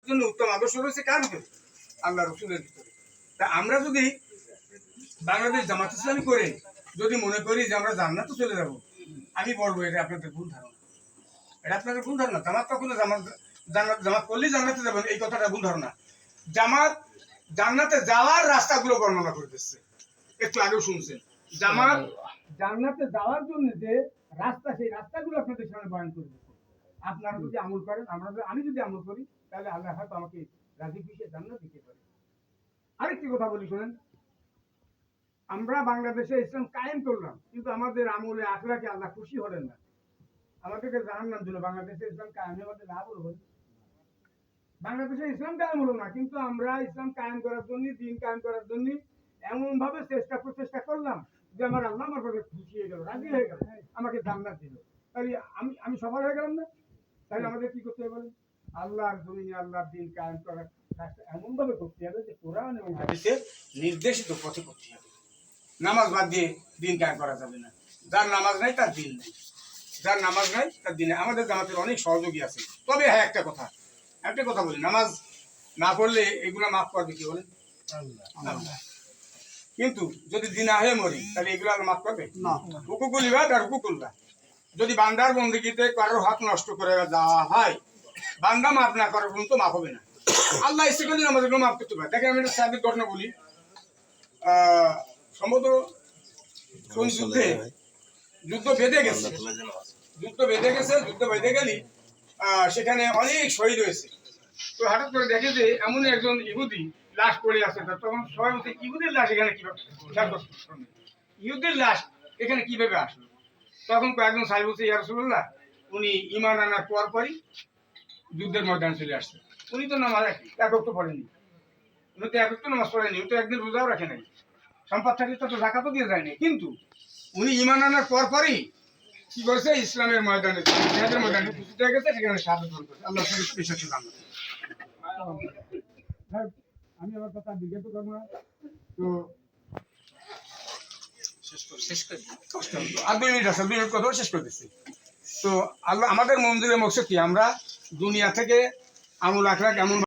জন্য উত্তম আদর্শ রয়েছে কার ভিতরে? আল্লাহ রসুলের ভিতরে। তা আমরা যদি বাংলাদেশ জামাত ইসলামী করে যদি মনে করি যে আমরা জান্নাতে চলে যাব, আমি বলবো এটা আপনাদের ভুল ধারণা। এটা আপনাদের ভুল ধারণা। জামাত কখনো জামাত করলেই জান্নাতে যাবেন এই কথাটা ভুল ধারণা। জামাত জান্নাতে যাওয়ার রাস্তাগুলো বর্ণনা করে দিচ্ছে, একটু আগেও শুনছেন। জামাত জান্নাতে যাওয়ার জন্য যে রাস্তা, সেই রাস্তাগুলো আপনাদের সামনে বয়ান করে দিচ্ছে। আপনারা যদি আমল করেন, আমি যদি আমল করি, তাহলে আল্লাহ হয়তো আমাকে রাজি খুশি জান্নাত দিতে পারে। আরেকটি কথা বলি শোনেন, আমরা বাংলাদেশে ইসলাম কায়েম করলাম, কিন্তু আমাদের আমলে আখলাকে আল্লাহ খুশি হলেন না, আমাদেরকে জাহান্নাম দিল। বাংলাদেশে ইসলাম কায়েমে আমাদের লাভ হলো? বাংলাদেশে ইসলাম কায়েম হলো না, কিন্তু আমরা ইসলাম কায়েম করার জন্য, দিন কায়েম করার জন্য এমন ভাবে প্রচেষ্টা করলাম যে আমার আল্লাহ আমার কাছে খুশি হয়ে গেল, রাজি হয়ে গেল, আমাকে জান্নাত দিল। তাই আমি সফল হয়ে গেলাম না? তাহলে আমাদের কি করতে হবে? আল্লাহর জমিনে আল্লাহর দিন কায়েম করার কাজটা এমন ভাবে করতে হবে যে কোরআন এবং হাদিসের নির্দেশিত পথে করতে হবে। নামাজ বাদ দিয়ে দিন কায়েম করা যাবে না। যার নামাজ নাই তার দিন নেই, যার নামাজ নাই তার দিনে। আমাদের জামাতের অনেক সহযোগী আছে। তবে হ্যাঁ, একটা কথা বলি, নামাজ না পড়লে এগুলা মাফ করবে কি বলেন? আল্লাহ। কিন্তু যদি দিনা হয়ে মরি, তাহলে এগুলো আর মাফ করবে না। হুকুকুল ইবাদ আর হুকুকুল্লাহ, যদি বান্দার বন্দেগীতে কারোর হক নষ্ট করে যাওয়া হয়, বান্দা মাফ না করার পর্যন্ত মাফ হবে না। আল্লাহ ইচ্ছে করলে আমাদের মাফ করতে পারে। দেখেন, আমি একটা সাবিক ঘটনা বলি। সম্ভবত কোন যুদ্ধ বেঁধে গেছে, যুদ্ধ বেঁধে গেলি সেখানে অনেক শহীদ হয়েছে। তো হঠাৎ করে দেখে যে এমন একজন ইহুদি লাশ পড়ে আছে। তখন সবাই বলছে, ইহুদির লাশ এখানে কিভাবে, ইহুদির লাশ এখানে কিভাবে আসলো? তখন কয়েকজন সাহেব বলছে, ইয়া রাসূলুল্লাহ, উনি ঈমান আনার পরই যুদ্ধের ময়দানে চলে আসছে। উনি তো নামাজ একক তো পড়েনি, উনি তো একক তো নামাজ পড়েনি, উনি তো একদিন রোজাও রাখে নাই, সম্পদ থাকলে তো জাকাতও দিয়ে যায়নি। কিন্তু উনি ঈমান আনার পরই কি করেছে? ইসলামের ময়দানে, জিহাদের ময়দানে উপস্থিত হয়ে গেছে, সেখানে শাহাদাত বরণ করেছে। আল্লাহ বিশ্বাসী জান্নাত। আমি আমার কথা বিজ্ঞাপন করবো না, তো শেষ করে আর 2 মিনিট আছে, 2 মিনিট কথা শেষ করে দিচ্ছি। তো আল্লাহ আমাদের মন্দিরের মকসদ কি? আমরা দুনিয়া থেকে আমল আখলাক এমন